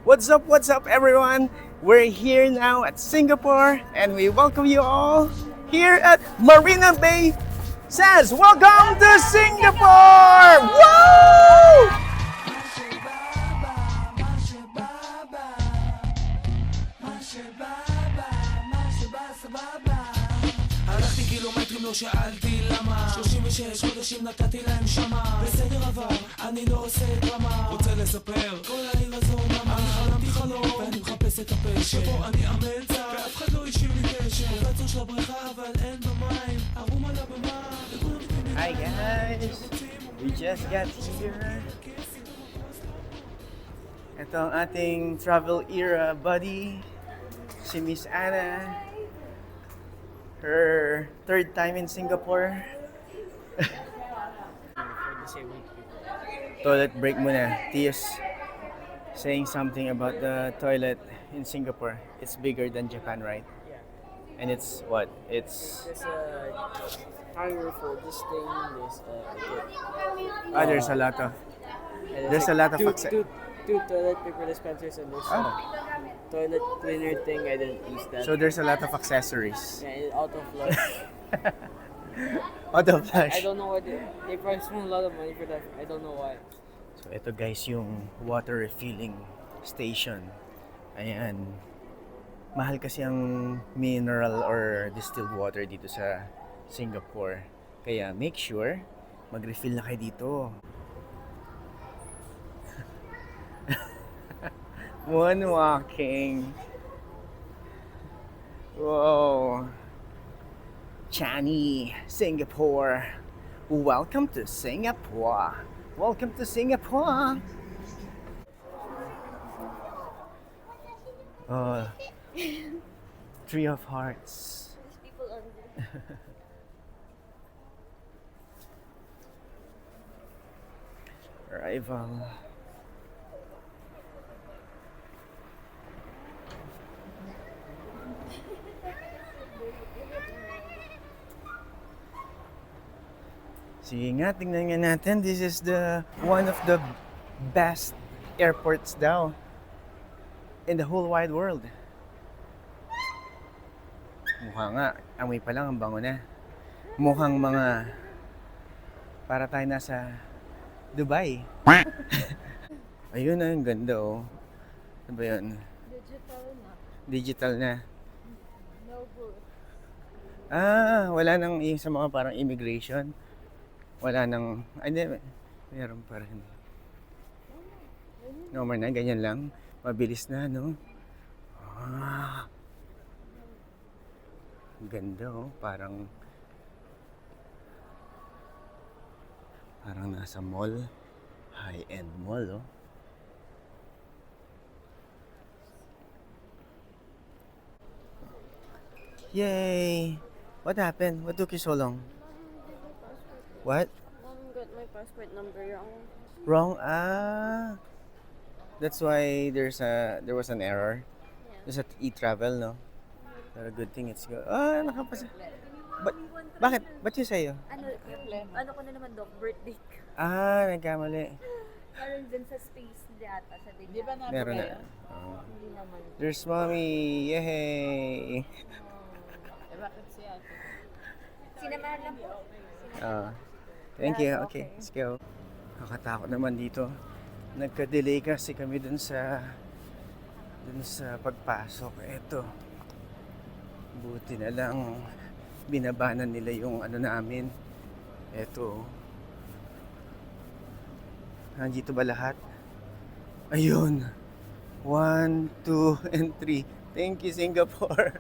What's up, everyone? We're here now at Singapore and we welcome you all here at Marina Bay Sands. Welcome to Singapore! Woo! הלכתי קילומטרים לא שאלתי למה 36 חודשים נתתי להם שמה בסדר אבל אני לא עושה דרמה רוצה לספר כל העיר הזו נמה אני חלמתי חלום ואני מחפש את הפשע שבו אני אמצע ואף אחד לא השאיר לי קשר בצור של הבריכה אבל אין במים ערום על הבמה Hi guys! We just got here. Ito ang ating travel era buddy, si Miss Anna. Her third time in Singapore. Toilet break muna. Tia's saying something about the toilet in Singapore. It's bigger than Japan, right? Yeah. And it's what? It's There's a hanger for this thing. there's a lot of and There's a lot of two toilet paper dispensers and this toilet cleaner thing. I didn't use that. so there's a lot of accessories. yeah, and auto flush. Auto I flush. don't know what they probably spend a lot of money for that. I don't know why. So ito guys yung water refilling station. Ayan. Mahal kasi ang mineral or distilled water dito sa Singapore. Kaya make sure mag-refill na kayo dito. Moonwalking. Whoa. Changi, Singapore. Welcome to Singapore. Welcome to Singapore. Oh, Tree of Hearts. Arrival. Sige nga, tingnan nga natin. This is the one of the best airports daw in the whole wide world. Mukha nga, amoy pa lang ang bango na. Mukhang mga para tayo nasa Dubai. Ayun na, yung ganda oh. Ano ba yun? Digital na. Digital na. No booth. Wala nang yung sa mga parang immigration. Wala nang, hindi, meron pa rin. Normal na, ganyan lang. Mabilis na, no? Ganda, oh. Parang nasa mall. High-end mall, oh. Yay! What happened? What took you so long? What? Mom got my passport number wrong. Wrong? That's why there was an error. There's an e-travel, no? Pero good thing it's good. Nakapasa. Bakit? Ba't yun sa'yo? Ano ko na naman, Doc? Birthday ko. Nagkamali. Parang dun sa space data, sabi niya. Di ba Meron na. Hindi naman. There's mommy! Yay! Bakit siya? Sinamahan lang po. Thank you. Okay, let's go. Nakatakot naman dito. Nagka-delay kasi kami dun sa pagpasok. Eto. Buti na lang binabanan nila yung ano namin. Eto. Nandito ba lahat? Ayun. 1, 2, and 3. Thank you, Singapore.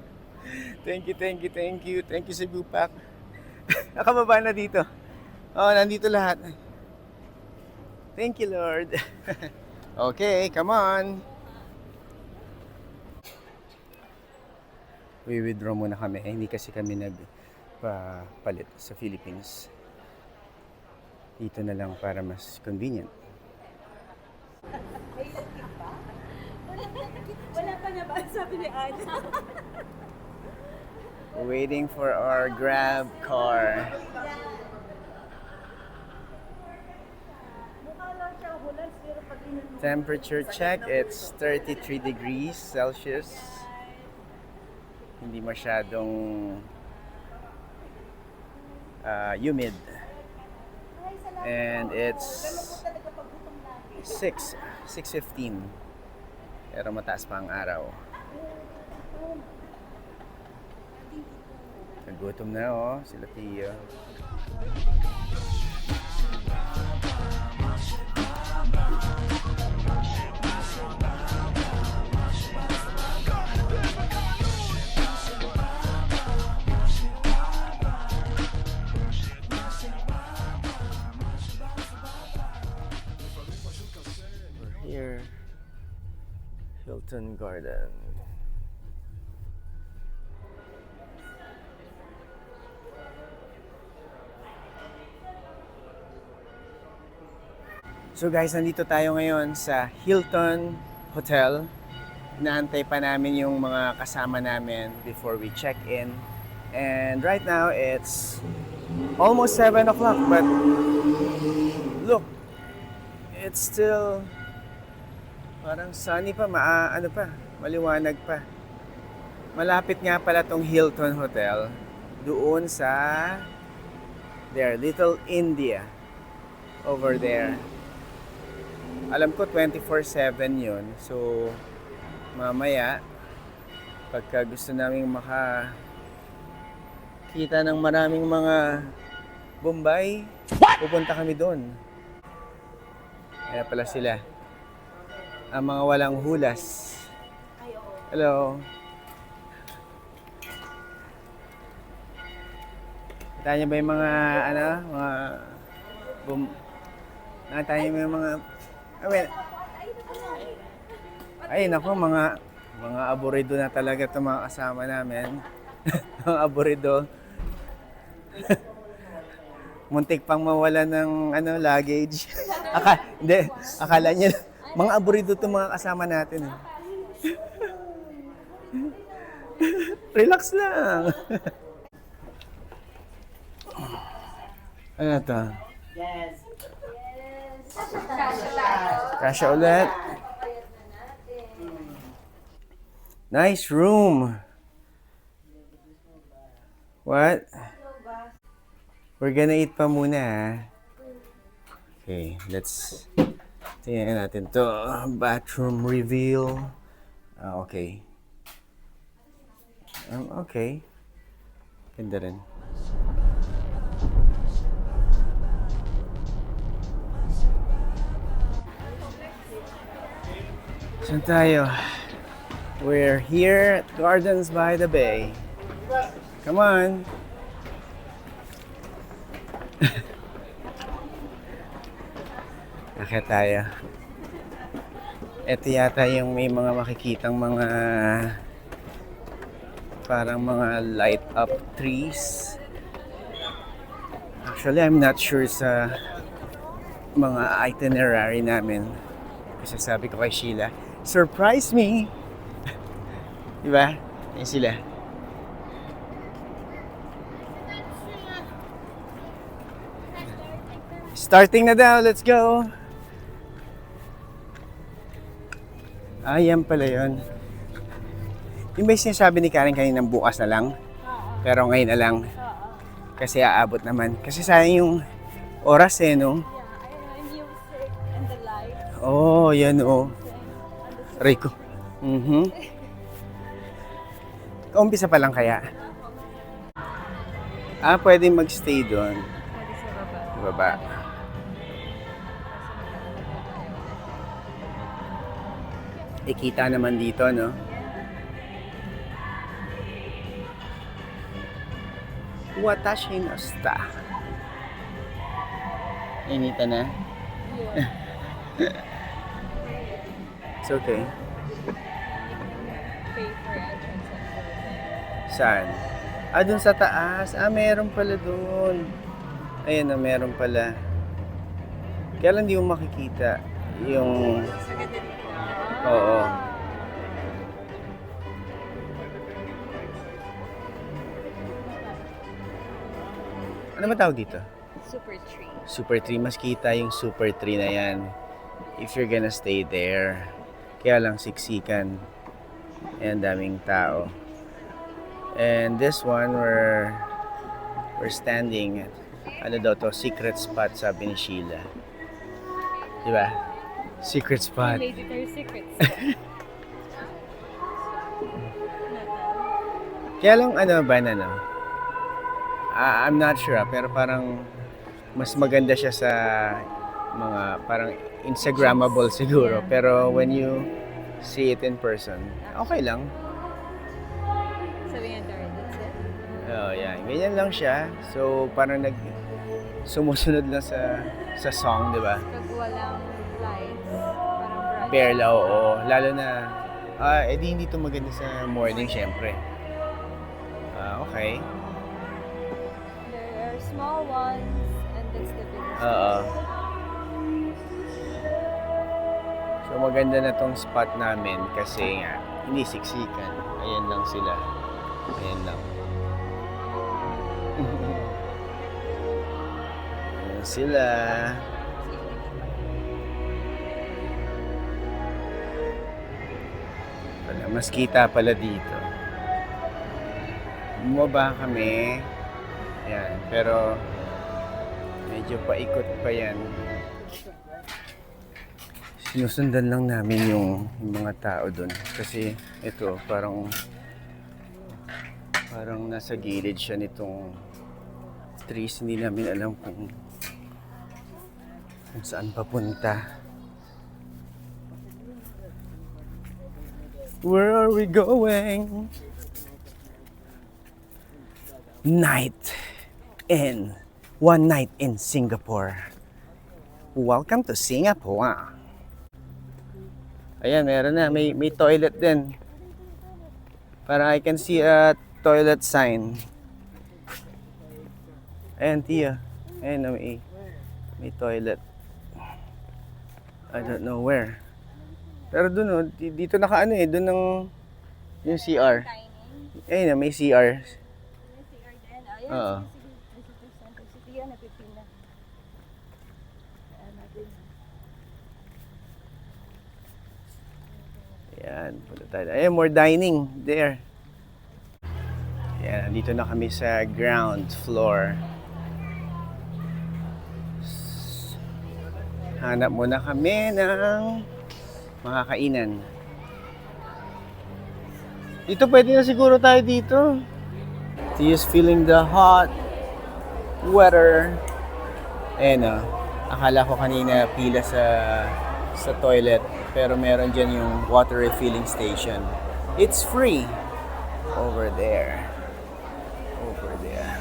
Thank you. Thank you, Cebu Pack. Nakababa na dito. Nandito lahat. Thank you, Lord. Okay, come on. We withdraw muna kami. Hindi kasi kami nagpapalit sa Philippines. Dito na lang para mas convenient. Wala pa na ba? Sabi ni Ana. Waiting for our Grab car. Mukha lang siya hulas, pero pag Temperature check, it's 33 degrees Celsius. Hindi masyadong humid. And it's 6:15. Pero mataas pa ang araw. Nagutom na oh, sila Tio. We're here, Hilton Garden. So guys, nandito tayo ngayon sa Hilton Hotel. Inaantay pa namin yung mga kasama namin before we check in. And right now, it's almost 7 o'clock, but look, it's still parang sunny pa, maliwanag pa. Malapit nga pala tong Hilton Hotel doon sa Little India over there. Alam ko 24/7 yun. So, mamaya, pagka gusto naming makakita ng maraming mga Bombay, pupunta kami doon. Kaya pala sila. Ang mga walang hulas. Hello. Kita niyo ba yung mga, nakita niyo yung mga, ay nako, mga aburido na talaga itong mga kasama namin. Mga aburido. Muntik pang mawala ng luggage. Akala niya, mga aburido itong mga kasama natin. Relax lang. Ano to? Yes. Kasha ulit. Nice room. What? We're gonna eat pa muna, ha? Okay, let's tingnan natin to. Bathroom reveal. Okay. Okay. Ganda rin. Saan tayo? We're here at Gardens by the Bay. Come on. Akit tayo. Ito yata yung may mga makikitang mga parang mga light up trees. Actually, I'm not sure sa mga itinerary namin. Kasi sabi ko kay Sheila, surprise me! Diba? Yan sila. Starting na daw, let's go! Yan pala yun. Yung ba yung sinasabi ni Karen kaninang bukas na lang? Pero ngayon na lang. Kasi aabot naman. Kasi sayang yung oras no? Yeah, and music and the lights. Oh, yan Rico. Kaumpisa pa lang kaya? Pwedeng magstay doon. Pwede sa baba. Baba. Ikita naman dito, no? Watashi no shita. Inita na? It's okay. Pay for entrance and food. Saan? Dun sa taas. Meron pala dun. Ayan na, meron pala. Kaya lang di mo makikita yung... Oo. Ano ba tawag dito? Super tree. Super tree. Mas kita yung super tree na yan. if you're gonna stay there. Kaya lang siksikan. And daming tao. And this one, we're standing at, ano daw to, secret spot, sabi ni Sheila. Diba? Secret spot. Related to your secrets. Kaya lang, ano ba na, no? I'm not sure, pero parang mas maganda siya sa mga parang Instagrammable siguro. Yeah. Pero when you see it in person, okay lang. Sabi nga Dory, that's it. Oh, yeah. Ganyan lang siya. So, parang sumusunod lang sa song, di ba? Pag walang lights, parang bright. Bare lang, oo. Lalo na, edi hindi to maganda sa morning, syempre. Okay. There are small ones, and that's the biggest. Oo. So, maganda na tong spot namin kasi nga, hindi siksikan. Ayan lang sila. Ayan lang. Ayan sila. Mas kita pala dito. Bumaba kami. Ayan, pero medyo paikot pa yan. Sinusundan lang namin yung mga tao doon. Kasi ito, parang nasa gilid siya nitong trees. Hindi namin alam kung saan papunta. Where are we going? One night in Singapore. Welcome to Singapore. Ayan, meron na. May toilet din. Parang I can see a toilet sign. Ayan, Tia. Ayan, may toilet. I don't know where. Pero dun, oh, dito nakaano eh. Dun yung CR. Dining. Ayun na, may CR. May CR din. Ayan, Oo. visitor center. Si Tia, napipila. Ayan natin. Ayan, punta tayo. Ayan, more dining. There. Ayan, dito na kami sa ground floor. Hanap muna kami ng makakainan. Dito pwede na siguro tayo dito. Tia's feeling the hot weather. Ayan o. Akala ko kanina pila sa toilet. Pero meron dyan yung water refilling station. It's free. Over there. Over there.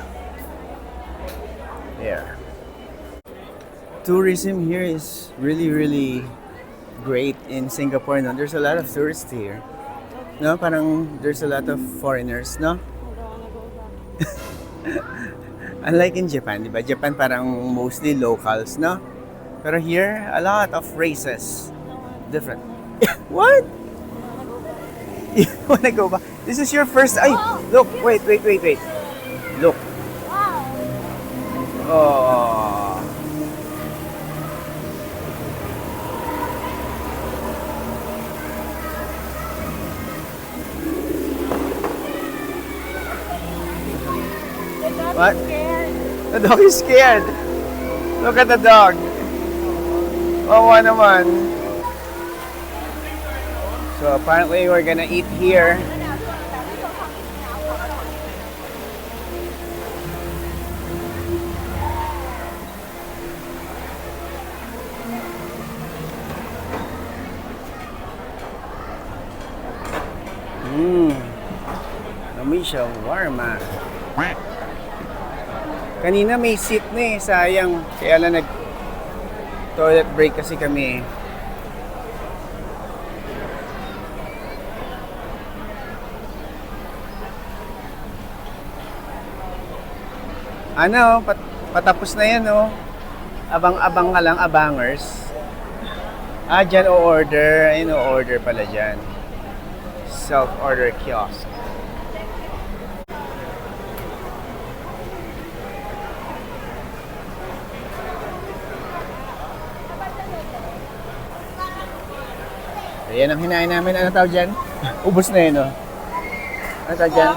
There. Tourism here is really, really great in Singapore. No? There's a lot of tourists here. No? Parang there's a lot of foreigners, no? Unlike in Japan, di ba? Japan parang mostly locals, no? Pero here, a lot of races. Different. What? You wanna go back? This is your first... Ay! Look! Wait. Look. Oh. What? The dog is scared. Look at the dog. Oh, naman. So apparently we're gonna eat here. Amoy shawarma. Kanina may seat na eh, sayang. Kaya lang toilet break kasi kami. Ano, patapos na yan, oh. Abang-abang ka lang, abangers. Dyan o-order. Ayun, o-order pala dyan. Self-order kiosk. Ayan ang hinain namin. Ano tawag dyan? Ubus na yun, oh. Ano tawag dyan?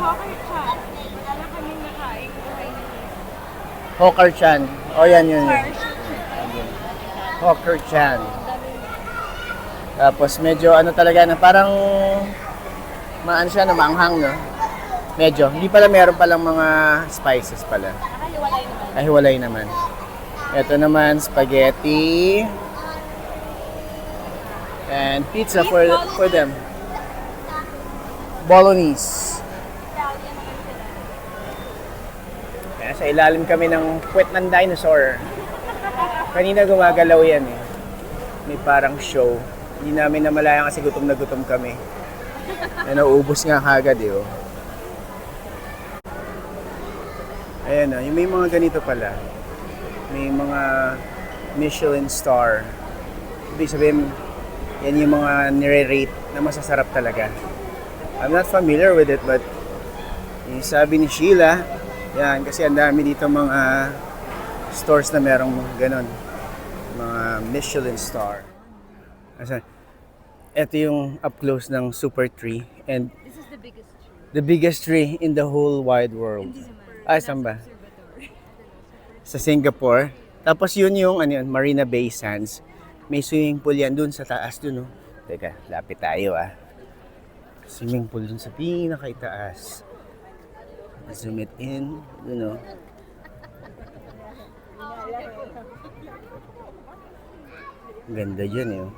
Hawker Chan. O, yan yun. Hawker Chan. Tapos medyo ano talaga na parang maano siya na maanghang, no? Medyo. Hindi pala meron palang mga spices pala. Ay, hiwalay naman. Ito naman, spaghetti. And pizza for them. Bolognese. Kaya sa ilalim kami ng puwet ng dinosaur. Kanina gumagalaw yan eh. May parang show. Hindi namin namalayan kasi gutom na gutom kami. Na nauubos nga kagad eh. Oh. Ayan o, yung may mga ganito pala. May mga Michelin star. Ibig sabihin, yan yung mga nire-rate na masasarap talaga. I'm not familiar with it, but yung sabi ni Sheila, yan, kasi ang dami dito mga stores na merong ganon. Mga Michelin star. Ito yung up close ng Super Tree. And This is the biggest tree. the biggest tree in the whole wide world. Ay, saan ba? Sa Singapore. Tapos yun yung ano yun, Marina Bay Sands. May swimming pool yan dun sa taas dun, oh. Teka, lapit tayo ah. Swimming pool dun sa pinakaitaas. Zoom it in, dun oh. Ganda yun eh. Oh.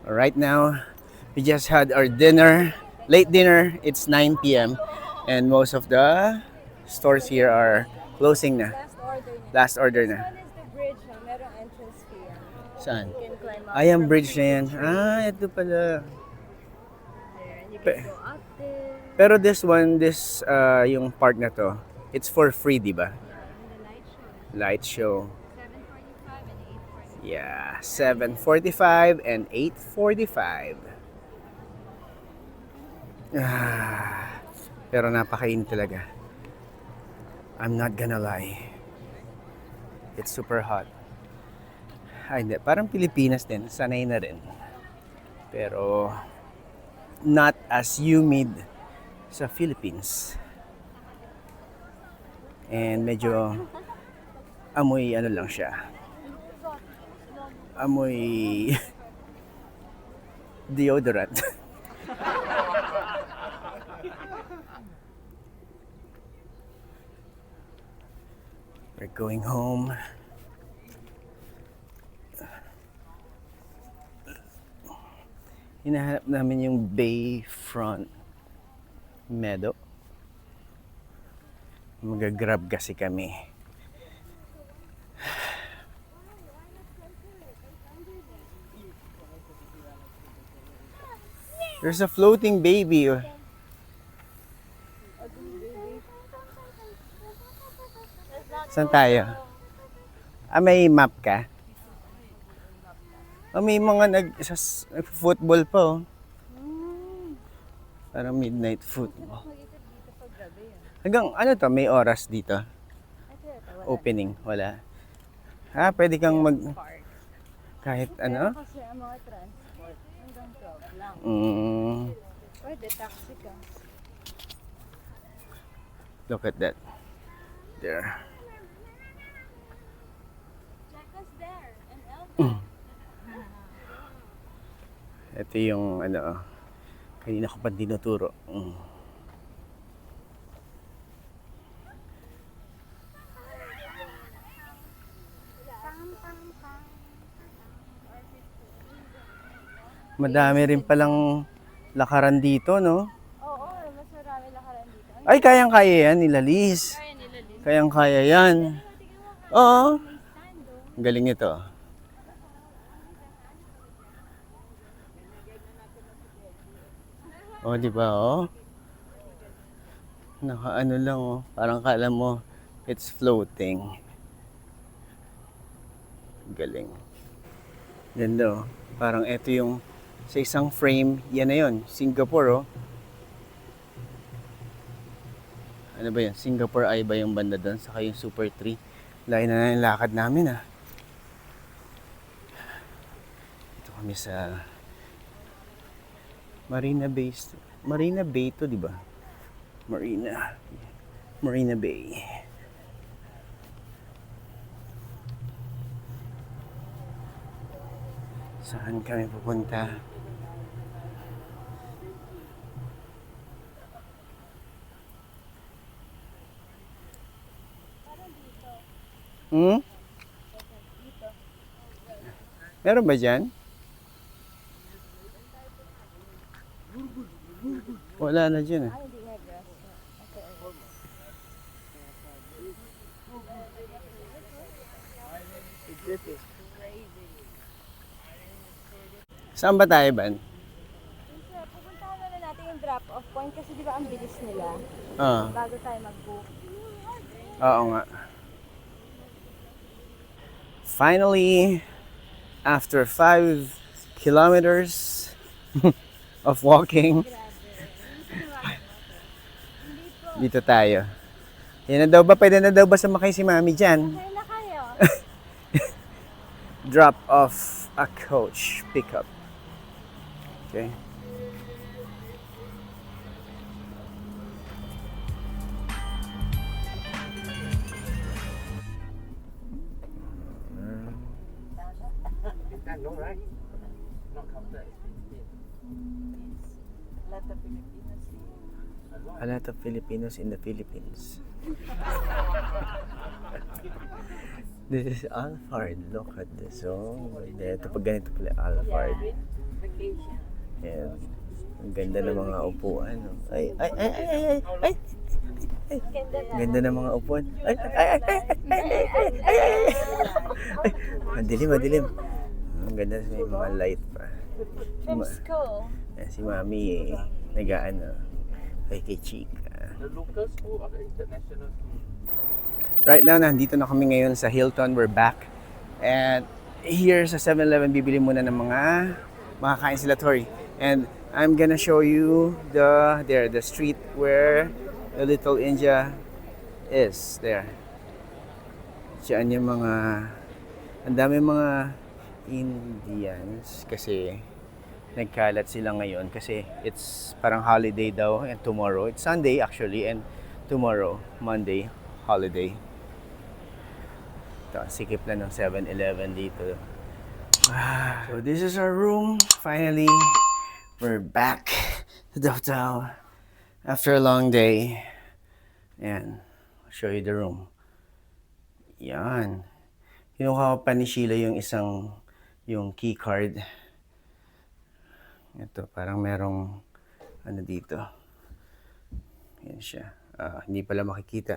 Right now, we just had our dinner, late dinner. It's 9 p.m. and most of the stores here are closing na. Last order na. One is the bridge, merong entrance fee. Saan? You can climb up. Ay, ang bridge na yan. Ah, ito pala. There. You Pe- can go up there. Pero this one, yung part na to, it's for free, di ba? The Light light show. show. 7:45 and 8:45. Yeah, 7:45 and 8:45. Ah, pero napakainit talaga. I'm not gonna lie. It's super hot. Ay, hindi. Parang Pilipinas din. Sanay na rin. Pero, not as humid sa Philippines. And medyo amoy ano lang siya. Amoy deodorant. We're going home. Hinahanap namin yung Bayfront Meadow. Mag-grab kasi kami. There's a floating baby. Saan tayo? Ah, may map ka? Oh, may mga nag-football pa, oh. Parang midnight football. Hanggang ano to? May oras dito? Opening? Wala. Ah, pwede kang kahit ano? Kasi ang mga transport hanggang 12 lang. Pwede taxi ka. Look at that. There. Check us there. And Elton. Ito yung ano, kanina ko pa dinuturo. Madami rin palang lakaran dito, no? Oo, mas marami lakaran dito. Ay, kayang-kaya yan, nila Liz. Kaya nila din. Kayang-kaya yan. Oo. Ang galing nito. Oh, di ba, oh? Nakaano lang, oh. Parang kala mo, it's floating. Galing. Ganda, oh. Parang ito yung sa isang frame, yan na yun. Singapore, oh. Ano ba yan? Singapore Eye ba yung banda doon? Saka yung Super Tree. Layo na yung lakad namin, ah. kami sa Marina Bay. Marina Bay to, di ba? Marina Bay. Saan kami pupunta? Hmm? Meron ba dyan? Wala na dyan eh. Ay, hindi nga grass. Saan ba tayo, Ban? So, pupuntahan na natin yung drop-off point kasi di ba ang bilis nila Ah, bago tayo mag-book. oo nga. Finally, after 5 kilometers of walking, dito tayo. Yan na daw ba? Pwede na daw ba sumakay si Mami dyan? Kaya na kayo. Drop off a coach pickup. Okay. A lot of Filipinos in the Philippines. This is Alphard. Look at this. Oh, ito pag ganito pala Alphard. Yan. Ang ganda ng mga upuan. Oh. Ay. Ang ganda ng mga upuan. Ay. Madilim. Ang ganda, may mga light pa. From school. Yan, si Mami nag-aano kay Chika. The local school or the international school? Right now, nandito na kami ngayon sa Hilton. We're back. And here sa 7-Eleven, bibili muna ng mga makakain sila, Tori. And I'm gonna show you the street where the Little India is. There. Diyan yung mga, ang dami mga Indians kasi nagkalat sila ngayon kasi it's parang holiday daw and tomorrow. It's Sunday actually and tomorrow, Monday, holiday. Ito, sikip na ng 7-Eleven dito. So this is our room. Finally, we're back to the hotel after a long day. Ayan, I'll show you the room. Yan. Kinuha ko pa ni Sheila yung key card. Ito, parang merong ano dito. Yan siya. Hindi pala makikita.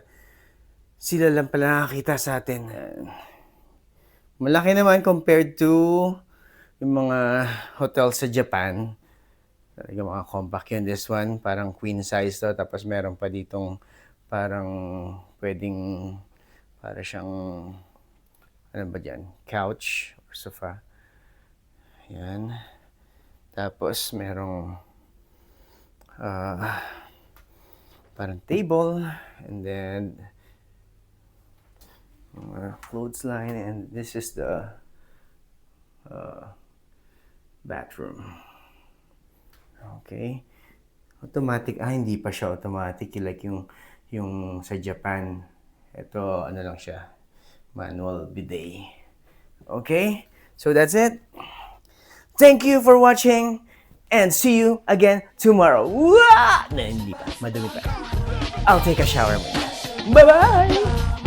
Sila lang pala nakakita sa atin. Malaki naman compared to yung mga hotel sa Japan. Talaga mga compact yun. This one, parang queen size to. Tapos meron pa ditong parang pwedeng para siyang ano ba dyan? Couch or sofa. Yan. Tapos merong parang table and then clothesline and this is the bathroom. Okay. Automatic. Hindi pa siya automatic. Like yung sa Japan. Ito, ano lang siya. Manual bidet. Okay? So that's it. Thank you for watching and see you again tomorrow. Wah! Na, hindi pa. Madumi pa. I'll take a shower muna. Bye-bye!